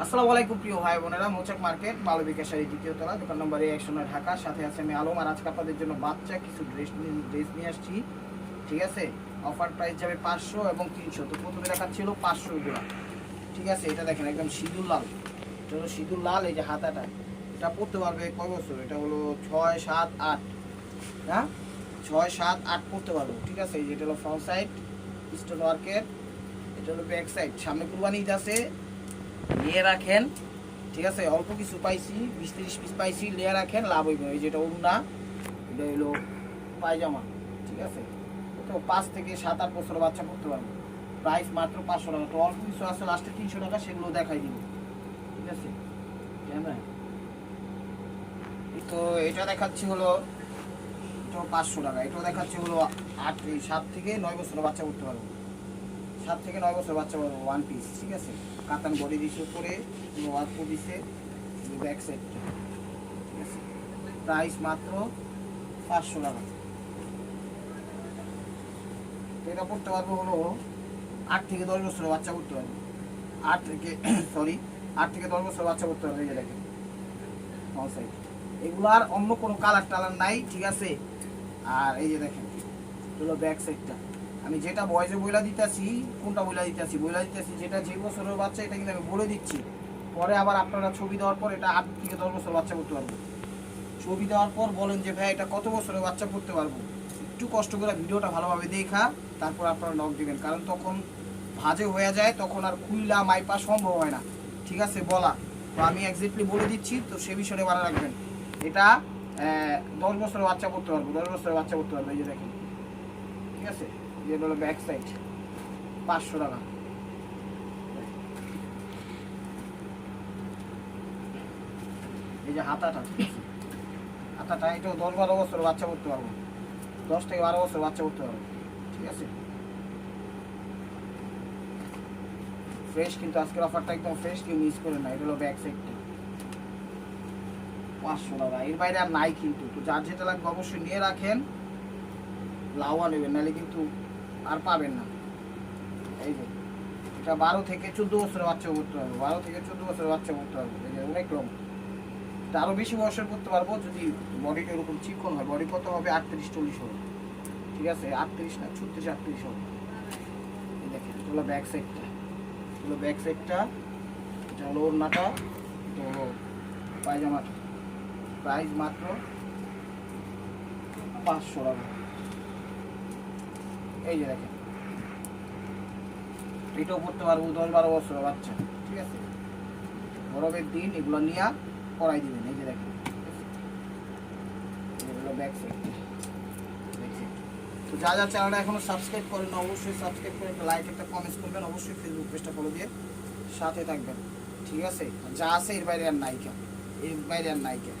আসসালামু আলাইকুম প্রিয় ভাই বোনেরা, মৌচাক মার্কেট মালবিকা শাড়ি দ্বিতীয় তলা, দোকান নম্বর A109 ঢাকা। সাথে আছে আমি আলম। আর আজকে আপনাদের জন্য বাচ্চা কিছু ড্রেস নিয়ে আসছি। ঠিক আছে, অফার প্রাইস যাবে 500 এবং 300। তো প্রথমে দেখাচ্ছিল 500 এগুলো। ঠিক আছে, এটা দেখেন একদম সিঁদুর লাল। এটা হলো সিঁদুর লাল। এই যে হাতাটা, এটা পড়তে পারবে কয় বছর? এটা হলো 6, 7, 8। হ্যাঁ, 6, 7, 8 পড়তে পারবো। ঠিক আছে, এই যে এটা হলো ফ্রন্ট সাইড স্টোন ওয়ার্কের, এটা হলো ব্যাক সাইড। সামনে কুরবানি ঈদ আছে, নিয়ে রাখেন। ঠিক আছে, অল্প কিছু পাইছি, 20-30 পিস পাইছি, নিয়ে রাখেন, লাভ হইব। এই যেটা উন্না, এটা হলো পায়জামা। ঠিক আছে, তো 5 থেকে 7-8 বছর বাচ্চা করতে পারবো। প্রাইস মাত্র 500 টাকা। তো অল্প কিছু আছে লাস্টে 300 টাকা, সেগুলো দেখাই দিব। ঠিক আছে, হ্যাঁ। তো এটা দেখাচ্ছি হলো, এটাও 500 টাকা। এটাও দেখাচ্ছি হলো 7 থেকে 9 বছর বাচ্চা করতে পারবো। 7 থেকে 9 বছর বাচ্চা পারবো, ওয়ান পিস। ঠিক আছে, কাতান বডি দিচ্ছে উপরে, ওয়ার্ক দিচ্ছে ব্যাক সাইডটা। ঠিক আছে, প্রাইস মাত্র 500 টাকা। তো এটা করতে পারবো হলো 8 থেকে 10 বছরের বাচ্চা করতে পারবো। 8 থেকে 8 থেকে 10 বছর বাচ্চা করতে পারবে। এই যে দেখেন ফ্রন্ট সাইড, এগুলো আর অন্য কোনো কালার টালার নাই। ঠিক আছে, আর এই যে দেখেন হলো ব্যাক সাইডটা। আমি যেটা বয়সে বইলা দিতেছি, কোনটা বইলা দিতেছি যেটা যে বছরের বাচ্চা, এটা কিন্তু আমি বলে দিচ্ছি। পরে আবার আপনারা ছবি দেওয়ার পর এটা 8 থেকে 10 বছর বাচ্চা করতে পারবো। ছবি দেওয়ার পর বলেন যে ভাই এটা কত বছরের বাচ্চা করতে পারবো। একটু কষ্ট করে ভিডিওটা ভালোভাবে দেখা তারপর আপনারা নক দিবেন, কারণ তখন ভাজে হয়ে যায়, তখন আর খুইলা মাইপা সম্ভব হয় না। ঠিক আছে, বলা তো আমি এক্স্যাক্টলি বলে দিচ্ছি, তো সে বিষয়ে ভালো রাখবেন। এটা 10 বছরের বাচ্চা করতে পারবো, 10 বছরের বাচ্চা করতে পারবো। এই যে দেখেন, ঠিক আছে, যেটা হলো ব্যাক সাইড, 500 টাকা। এই যে হাতাটা, হাতাটা এটাও 10-12 বছর বাচ্চা করতে পারবো, 10 থেকে 12 বছর বাচ্চা করতে পারবো। ঠিক আছে, ফ্রেশ কিন্তু আজকের অফারটা একদম ফ্রেশ, কেউ মিস করে না। এটা হলো ব্যাক সাইডটা, 500 টাকা। এর বাইরে আর নাই কিন্তু। তো যার যেটা লাগবে অবশ্যই নিয়ে রাখেন, লাউয়া নেবেন, নাহলে কিন্তু আর পাবেন না। এই যে এটা 12 থেকে 14 বছরের বাচ্চা করতে পারবো, 12 থেকে 14 বছরের বাচ্চা করতে পারবো। এই যে অনেক রকম, এটা আরও বেশি বয়সের করতে পারবো যদি বডিটা এরকম চিকন হয়। বডি কত হবে? 38-40 হবে। ঠিক আছে, 38 না, 36-38 হবে। এই দেখেন, এটা হলো ব্যাক সাইডটা, হলো ব্যাক সাইডটা, এটা হলো ওড়নাটা, এটা হলো পায়জামাটা। প্রাইস মাত্র 500 টাকা। এই যে দেখেন, এটাও করতে পারবো 10-12 বছরের বাচ্চা। ঠিক আছে, গরমের দিন এগুলো নিয়ে করাই দিবেন। এই যে দেখেন, এগুলো ব্যাক সাইড। তো যা যা চ্যানেলটা এখনো সাবস্ক্রাইব করেন না, অবশ্যই সাবস্ক্রাইব করে একটা লাইক, একটা কমেন্টস করবেন। অবশ্যই ফেসবুক পেজটা ফলো দিয়ে সাথে থাকবেন। ঠিক আছে, যা আছে এর বাইরে আর নাইকা, এর বাইরে আর নাইকা।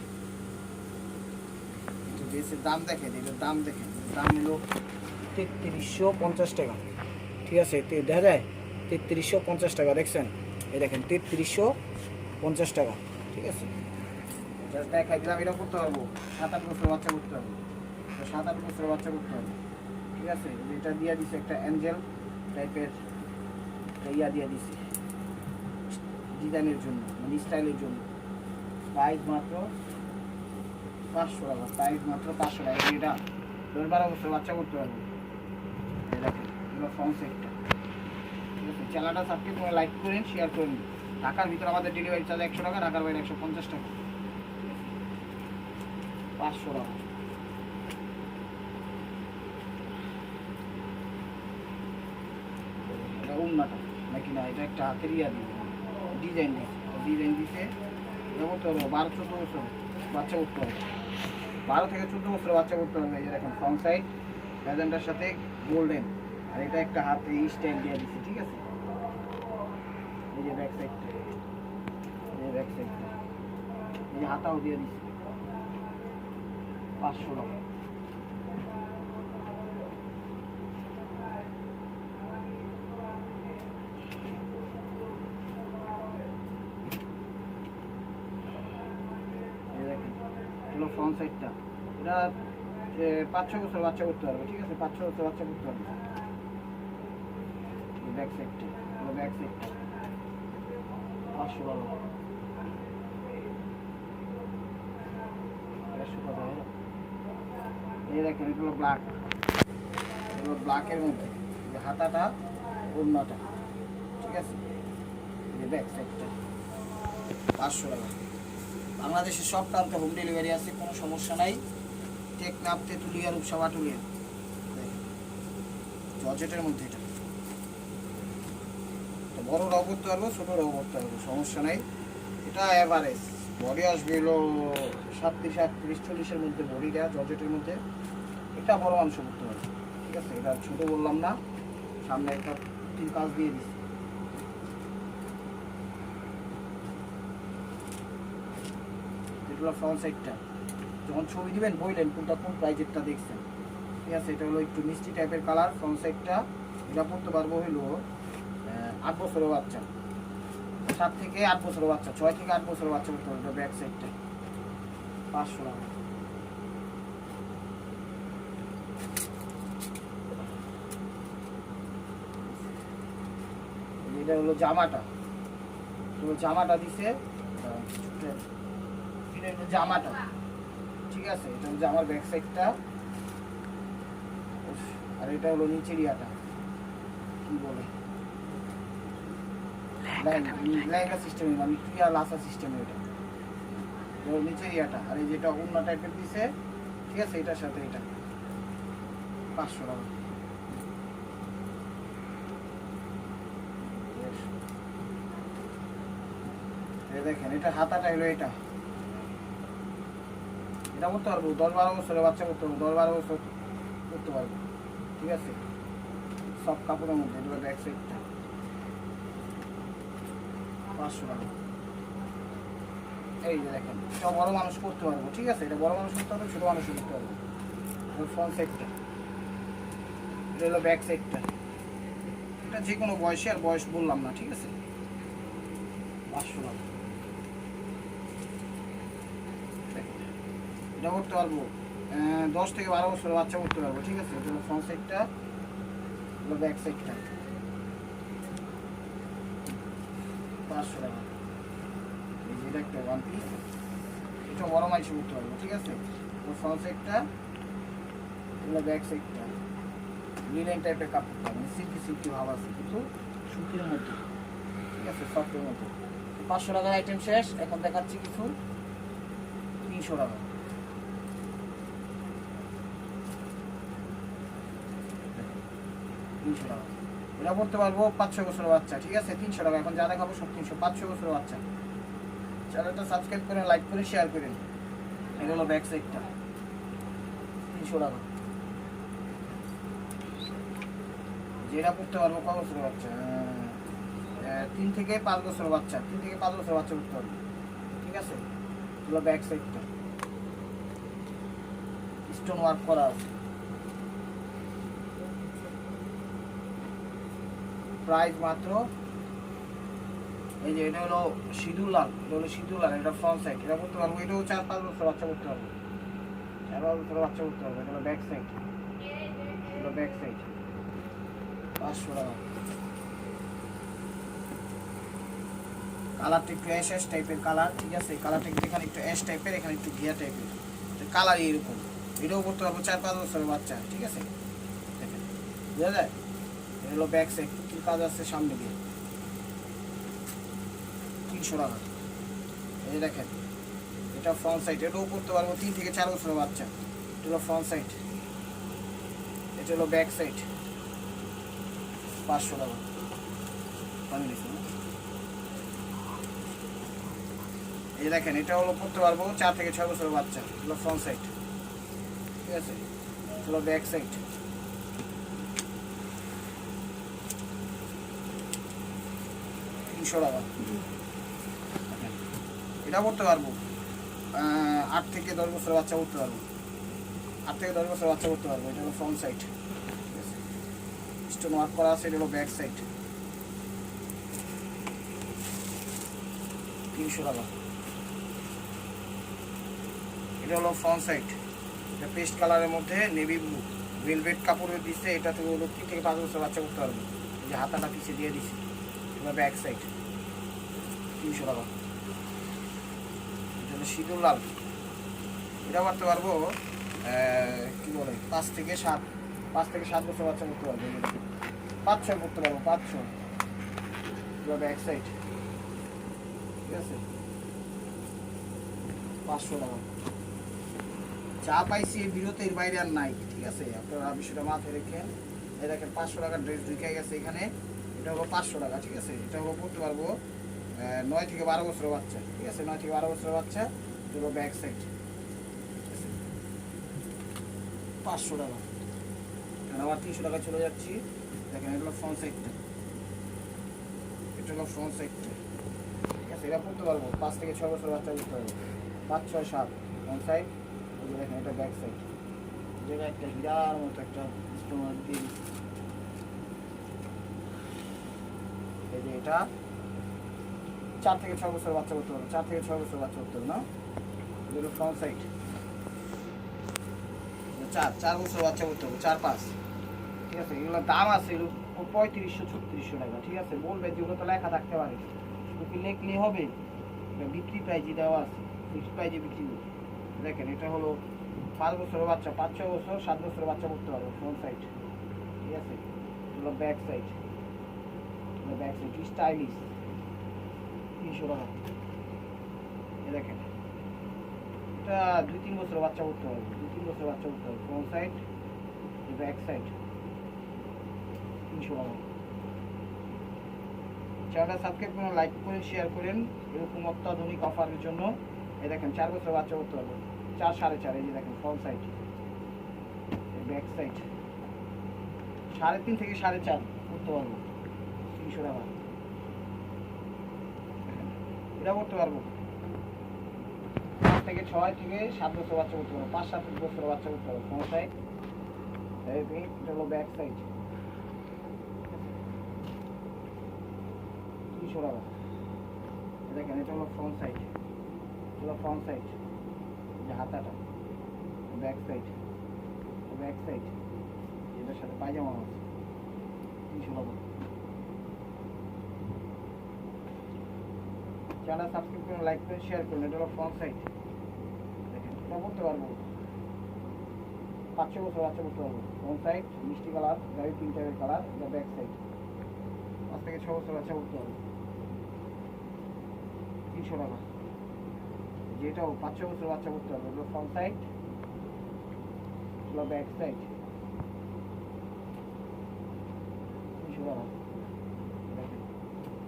একটু ড্রেসের দাম দেখেন, এটার দাম দেখেন, দাম হলো 3350 টাকা। ঠিক আছে, দেখা যায় 3350 টাকা। দেখছেন, এই দেখেন 3350 টাকা। ঠিক আছে, জাস্ট দেখাই দিলাম। এটা করতে পারবো 7-8 বছর বাচ্চা করতে পারবো, 7-8 বছর বাচ্চা করতে পারবো। ঠিক আছে, এটা দিয়ে দিছে একটা অ্যাঞ্জেল টাইপের ইয়া দিয়ে দিছে ডিজাইনের জন্য, মানে স্টাইলের জন্য। প্রাইস মাত্র 500 টাকা, প্রাইস মাত্র 500 টাকা। এটা 10-12 বছর বাচ্চা করতে পারবো। এই দেখেন, এগুলো ফ্রন্ট সাইডটা। ঠিক আছে, চ্যানেলটা সাবস্ক্রাইব করে লাইক করেন, শেয়ার করেন। ঢাকার ভিতরে আমাদের ডেলিভারি চার্জ 100 টাকা, ঢাকার বাইরে 150 টাকা। 500 টাকা। এটা উন্নাটা নাকি না, এটা একটা হাতের ইয়া দিয়ে ডিজাইন দিছে। এটা করতে পারবো 12-14 বছর বাচ্চা করতে হবে, 12 থেকে 14 বছর বাচ্চা করতে হবে। এই যে দেখেন ফ্রন্ট সাইড প্যাজেন্টার সাথে গোল্ডেন, আর এটা একটা হাতে এই স্টাইল দিয়ে দিচ্ছে। ঠিক আছে, এই যে ব্যাক সাইডটা, এই যে ব্যাক সাইডটা, এই যে হাতাও দিয়ে দিচ্ছে। 500 টাকা। এই দেখেন, হলো ফ্রন্ট সাইডটা। এটা 5-6 বছর বাচ্চা করতে পারবে। ঠিক আছে, 5-6 বছর বাচ্চা করতে পারবে। ব্যাক সাইডটা, হলো ব্যাক সাইডটা, 500 টাকা। এই দেখেন এগুলো ব্ল্যাক, এগুলো ব্ল্যাকের মধ্যে যে হাতাটা ওড়নাটা, ঠিক আছে, এই ব্যাক সাইডটা 500 টাকা। বাংলাদেশের সব প্রান্তে হোম ডেলিভারি আছে, কোনো সমস্যা নাই। টেকনাফ, তেঁতুলিয়া, রূপসা, বাটুলিয়া, জর্জেটের মধ্যে এটা বড়রাও করতে পারবো, ছোটরাও করতে পারবো, সমস্যা নাই। এটা অ্যাভারেজ বডি আসবে হলো 37-38-40-এর মধ্যে বডিটা, জর্জেটের মধ্যে। এটা বড় মানুষ করতে পারবে, ঠিক আছে। এটা ছোট বললাম না, সামনে একটা তিন কাজ দিয়ে দিচ্ছি। এগুলো ফ্রন্ট সাইডটা যখন ছবি দিবেন বললেন কোনটা কোন প্রাইজেরটা দেখছেন, ঠিক আছে। এটা হলো একটু মিষ্টি টাইপের কালার ফ্রন্ট সাইডটা। এটা পড়তে পারবো হইলো 8 বছরের বাচ্চা, 7 থেকে 8 বছরের বাচ্চা, 6 থেকে 8 বছরের বাচ্চা পড়তে পারবে। ব্যাক সাইডটা 500 টাকা। এটা হলো জামাটা, জামাটা দিছে, এটা হলো জামাটা, ঠিক আছে। এটা হলো জামার ব্যাক সাইডটা, আর এটা হলো নিচের ইয়াটা, কি বলে লেহেঙ্গা সিস্টেম, মানে ক্রিয়া লাসা সিস্টেম। এটা নিচের ইয়াটা, আর এই যেটা অন্য টাইপের দিছে, ঠিক আছে। এটার সাথে এটা 500 টাকা। দেখেন এটা হাতাটা হলো এটা, এটা করতে পারবো 10-12 বছরের বাচ্চা করতে পারবো, 10-12 বছর করতে পারবো, ঠিক আছে। সব কাপড়ের মধ্যে এগুলো ব্যাক সাইডটা 500 টাকা। এই যে দেখেন এটা বড় মানুষ করতে পারবো, ঠিক আছে। এটা বড় মানুষ করতে পারবো, ছোট মানুষ করতে পারবো। ফ্রন্ট সাইডটা, এটা হলো ব্যাক সাইডটা। এটা যে কোনো বয়সে, আর বয়স বললাম না, ঠিক আছে। 500 টাকা। এটা করতে পারবো 10 থেকে 12 বছরের বাচ্চা করতে পারবো, ঠিক আছে। এটা হলো ফ্রন্ট সাইডটা, হলো ব্যাক সাইডটা 500 টাকা। এই যে এটা একটা ওয়ান পিস, এটা বড় মানুষ করতে পারবো, ঠিক আছে। ফ্রন্ট সাইডটা, হলো ব্যাক সাইডটা। লিনেন টাইপের কাপড় পাবেন, সিল্কি সিল্কি ভাব আছে, কিন্তু সুতির মধ্যে, ঠিক আছে, সফটের মধ্যে। 500 টাকার আইটেম শেষ। এখন দেখাচ্ছি কিছু 300 টাকা। এটা করতে পারবো 5-6 বছরের বাচ্চা, ঠিক আছে। 300 টাকা। এখন যা দেখাবো সব 300। 5-6 বছরের বাচ্চা। চ্যানেলটা সাবস্ক্রাইব করেন, লাইক করে শেয়ার করেন। এটা হলো ব্যাক সাইডটা 300 টাকা। যেটা করতে পারবো কত বছরের বাচ্চা, 3 থেকে 5 বছরের বাচ্চা, 3 থেকে 5 বছরের বাচ্চা করতে পারবো, ঠিক আছে। এগুলো ব্যাক সাইডটা স্টোন ওয়ার্ক করা আছে। প্রাইস মাত্র, এই যে এটা হলো সিঁদুর লাল, এটা হলো সিঁদুর লাল, এটা ফ্রন্ট সাইড। এটা করতে পারবো, এটাও 4-5 বছর বাচ্চা করতে পারবো, 4-5 বছর বাচ্চা করতে পারবো। এটা হলো ব্যাক সাইড, এগুলো ব্যাক সাইড 500 টাকা। কালারটা একটু অ্যাশ অ্যাশ টাইপের কালার, ঠিক আছে। কালারটা কিন্তু এখানে একটু অ্যাশ টাইপের, এখানে একটু ঘিয়া টাইপের কালার, এরকম। এটাও করতে পারবো 4-5 বছরের বাচ্চা, ঠিক আছে। দেখেন বুঝা যায়। এটা হলো ব্যাক সাইড, কি কাজ আছে সামনে দিয়ে 300 টাকা। এই দেখেন এটা ফ্রন্ট সাইড, এটাও করতে পারবো 3 থেকে 4 বছরের বাচ্চা। এটা হলো ফ্রন্ট সাইড, এটা হলো ব্যাক সাইড 500 টাকা। এই দেখেন এটা হলো করতে পারবো 4 থেকে 6 বছরের বাচ্চা। হলো ফ্রন্ট সাইড, ঠিক আছে। হলো ব্যাক সাইড 300 টাকা। এটা করতে পারবো 8 থেকে 10 বছরের বাচ্চা করতে পারবো, 8 থেকে 10 বছরের বাচ্চা করতে পারবো। এটা হলো ফ্রন্ট সাইড, ঠিক আছে। স্টোন ওয়ার্ক করা আছে। এটা হলো ব্যাক সাইড 300 টাকা। এটা হলো ফ্রন্ট সাইড, এটা পেস্ট কালারের মধ্যে নেভি ব্লু ভেলভেট কাপড়ের দিচ্ছে। এটাতে হলো 3 থেকে 5 বছর বাচ্চা করতে পারবো। এই যে হাতাটা পিছিয়ে দিয়ে দিচ্ছি। এবার ব্যাক সাইড 300 টাকা। এটা হলো সিঁদুর লাল, এটা করতে পারবো কি বলে 5 থেকে 7 বছর বাচ্চা করতে পারবো, 5-6 করতে পারবো, 5-6 ব্যাক সাইড। ঠিক আছে, 500 টাকা। যা পাইছি এই বিরতির বাইরে আর নাই। ঠিক আছে, আপনারা বিষয়টা মাথায় রেখেন। এই দেখেন 500 টাকার ড্রেস ঢুকে গেছে এখানে, এটা হলো 500 টাকা। ঠিক আছে, এটা হলো করতে পারবো 9 থেকে 12 বছরের বাচ্চা। ঠিক আছে, 9 থেকে 12 বছরের বাচ্চা, পুরো ব্যাক সাইড 500 টাকা। আবার 300 টাকা চলে যাচ্ছি। দেখেন এটা হলো ফ্রন্ট সাইডটা, এটা হলো ফ্রন্ট সাইডটা। ঠিক আছে, এটা করতে পারবো 5 থেকে 6 বছর বাচ্চা করতে পারবো, 5, 6, 7 ফ্রন্ট সাইড। দেখেন এটা ব্যাক সাইড, যেটা একটা হিরার মতো একটা স্টোমার দিয়ে দিচ্ছি। এই যে এটা 4 থেকে 6 বছর বাচ্চা করতে পারবো, 4 থেকে 6 বছর বাচ্চা করতে হবে না। এগুলো ফ্রন্ট সাইড 4 বছর বাচ্চা করতে হবে, 4-5। ঠিক আছে, এগুলোর দাম আছে 3500-3600 টাকা। ঠিক আছে, বলবে যেগুলো তো লেখা থাকতে পারে, শুধু কি লেখলে হবে? বিক্রি প্রাইজে দেওয়া আছে, ফিক্সড প্রাইজে বিক্রি। দেখেন এটা হলো 5 বছরের বাচ্চা, 5-6 বছর 7 বছরের বাচ্চা করতে পারবে, ফ্রন্ট সাইড। ঠিক আছে, এগুলো back side, back side stylish 300 টাকা। এ দেখেন এটা 2-3 বছরের বাচ্চা করতে পারবে, 2-3 বছরের বাচ্চা করতে পারবে, ফ্রন্ট সাইড, ব্যাক সাইড 300 টাকা। চ্যানেলটা সাবস্ক্রাইব করুন, লাইক করেন, শেয়ার করেন এরকম অত্যাধুনিক অফারের জন্য। এই দেখেন 4 বছর বাচ্চা করতে পারবো, 4-4.5। এই যে দেখেন ফ্রন্ট সাইড, ব্যাক সাইড 3.5 থেকে 4.5 করতে পারবো, 300 টাকা। এটা করতে পারবো 5 থেকে 6 থেকে 7 বছর বাচ্চা করতে পারবো, 5-7 বছর বাচ্চা করতে পারবো, ফ্রন্ট সাইড। এটা হলো ব্যাক সাইড 300 টাকা। দেখেন এটা হলো ফ্রন্ট সাইড, হলো ফ্রন্ট সাইড, যে হাতাটা, ব্যাক সাইড, ব্যাক সাইড, এটার সাথে পায়জামা আছে, 300 টাকা। চ্যানেল সাবস্ক্রাইব করুন, লাইক করুন, শেয়ার করুন। এটা হলো ফ্রন্ট সাইড। দেখেন এটা করতে পারবো 5-6 বছর বাচ্চা করতে পারবো, ফ্রন্ট সাইড মিষ্টি কালার, গাড়ি পিঙ্ক টাইপের কালার। এটা ব্যাক সাইড 5 থেকে 6 বছর বাচ্চা করতে পারবো, 300 টাকা। যেটাও 5-6 বছর বাচ্চা করতে পারবো, এগুলো ফ্রন্ট সাইড, এগুলো ব্যাক সাইড 300 টাকা। দেখেন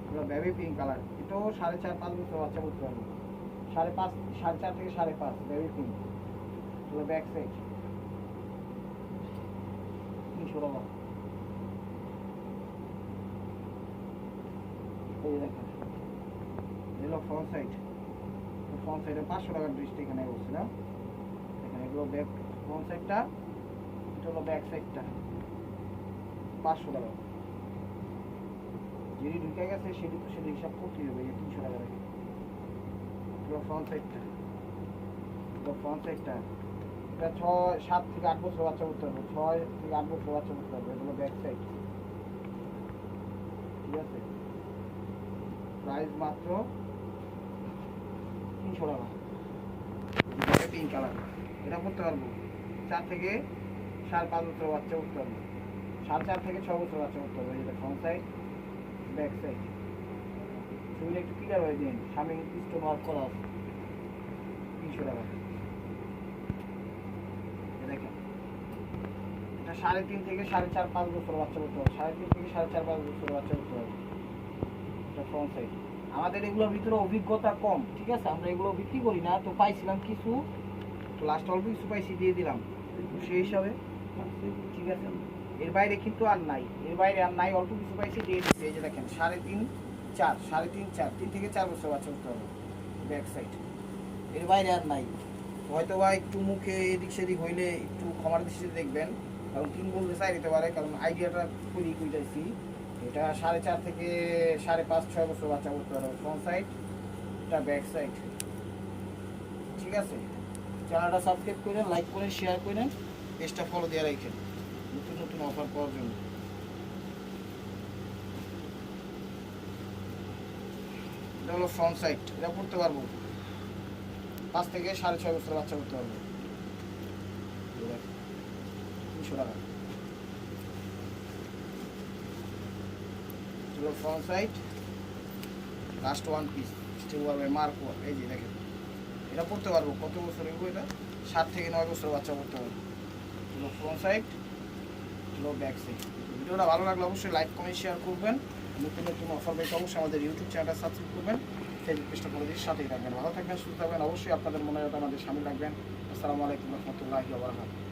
এগুলো বেবি পিঙ্ক কালার, এটাও 4.5-5 বছর বাচ্চা করতে পারবো, 4.5 থেকে 5.5 বেবি পিঙ্ক। এগুলো ব্যাক সাইড 300 টাকা। এই যে দেখেন এগুলো ফ্রন্ট সাইড, ফ্রন্ট সাইডে 500 টাকার ড্রেসটা এখানে বলছি না। দেখেন এগুলো ব্যাক, ফ্রন্ট সাইডটা, এটা হলো ব্যাক সাইডটা, 500 টাকা। যেটি ঢুকে গেছে সেটি তো সেটি হিসাব করতেই হবে। এই 300 টাকা। দেখেন এগুলো ফ্রন্ট সাইডটা, এগুলো ফ্রন্ট সাইডটা, এটা 7 থেকে 8 বছর বাচ্চা করতে হবে, 6 থেকে 8 বছর বাচ্চা করতে হবে। এগুলো ব্যাক সাইড। ঠিক আছে, প্রাইস মাত্র 300 টাকা। পিঙ্ক কালার, এটা করতে পারবো 4 থেকে 5.5 বছর বাচ্চা করতে পারবো, 4.5 থেকে 6 বছর বাচ্চা করতে পারবো। এটা ফ্রন্ট সাইড, ব্যাক সাইড। ছবিটা একটু ক্লিয়ার হয়ে দিন, সামনে স্টোন ওয়ার্ক করা আছে, 300 টাকা। দেখেন এটা 3.5 থেকে 4.5-5 বছর বাচ্চা করতে হবে, 3.5 থেকে 4.5-5 বছর বাচ্চা করতে হবে। এটা ফ্রন্ট সাইড। আমাদের এগুলোর ভিতরে অভিজ্ঞতা কম। ঠিক আছে, আমরা এগুলো বিক্রি করি না, তো পাইছিলাম কিছু, তো লাস্ট অল্প কিছু পাইছি দিয়ে দিলাম সেই হিসাবে। ঠিক আছে, এর বাইরে কিন্তু আর নাই, এর বাইরে আর নাই, অল্প কিছু পাইছি দিয়ে দিচ্ছি। এই যে দেখেন 3.5-4 3 থেকে 4 বছর বাচ্চা করতে হবে, ব্যাক সাইড। এর বাইরে আর নাই। হয়তো বা একটু মুখে এদিক সেদিক হইলে একটু ক্ষমার দৃষ্টিতে দেখবেন, কারণ কিন বলতে চাই দিতে পারে, কারণ আইডিয়াটা খুবই কুইটাইছি। এটা 4.5 থেকে 5.5-6 বছর বাচ্চা করতে পারবে, ফ্রন্ট সাইড, এটা ব্যাক সাইড। ঠিক আছে, চ্যানেলটা সাবস্ক্রাইব করেন, লাইক করেন, শেয়ার করেন, পেজটা ফলো দিয়ে রাখেন নতুন নতুন অফার পাওয়ার জন্য। এটা হলো ফ্রন্ট সাইড, এটা পড়তে পারবো 5 থেকে 6.5 বছর বাচ্চা করতে পারবো। 300 টাকা হলো front side, last one piece still ওয়ার মার্ক ওয়ার। এই যে দেখেন, এটা পড়তে পারবো কত বছর এগো, এটা 7 থেকে 9 বছর বাচ্চা করতে পারবো। হলো ফ্রন্ট সাইড, হলো ব্যাক সাইড। ভিডিওটা ভালো লাগলে অবশ্যই লাইক কমেন্ট শেয়ার করবেন। নতুন নতুন অফার পেতে অবশ্যই আমাদের ইউটিউব চ্যানেলটা সাবস্ক্রাইব করবেন, ফেসবুক পেজটা করে দিয়ে সাথেই থাকবেন। ভালো থাকবেন, সুস্থ থাকবেন, অবশ্যই আপনাদের মনে আমাদের সামিল রাখবেন। আসসালামু আলাইকুম রহমতুল্লাহি ওয়া বারাকাতুহু।